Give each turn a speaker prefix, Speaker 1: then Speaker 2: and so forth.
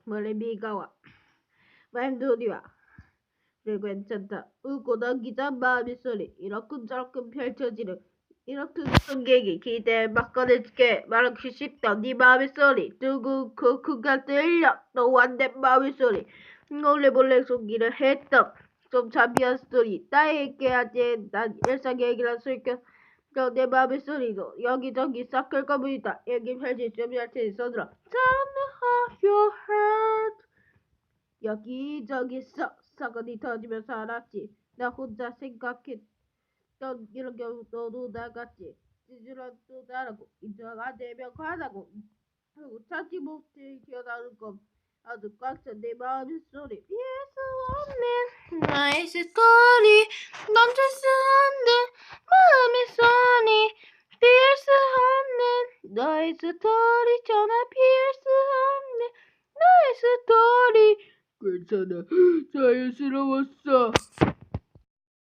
Speaker 1: 머리 비가 와. 맘들이 와. 그래 괜찮다. 울고 넘기던 마음의 소리. 이러쿵저러쿵 펼쳐지는 이렇게 승객이 기대에 막걸리게 말하기 쉽던 네 마음의 소리. 두근코크가 들려. 또 안된 마음의 소리. 몰래몰래 속기를 했던 좀 잠비한 소리. 나에게 아직 난 일상 얘기라 슬쩍 내 마음의 소리도 여기저기 싹 긁어보이다. 여기 펼칠 준비할 테니 써들어. Turn off your heart. 여기저기 사건이 터지며 살았지. 나 혼자 생각했던 이런 경우 너도 나같지. 찌질한도 나라고 인정 안 되면 가라고. 그리고 찾지 못해 기어나는 건 아주 꽉 찬 내 마음의 소리. 피할 수 없는 나의 스토리. 멈출 수 없는 마음의 소리. 피할 수 없는 너의 스토리. 전화 피할 수 없는 너의 스토리. 괜찮아. 자연스러웠어.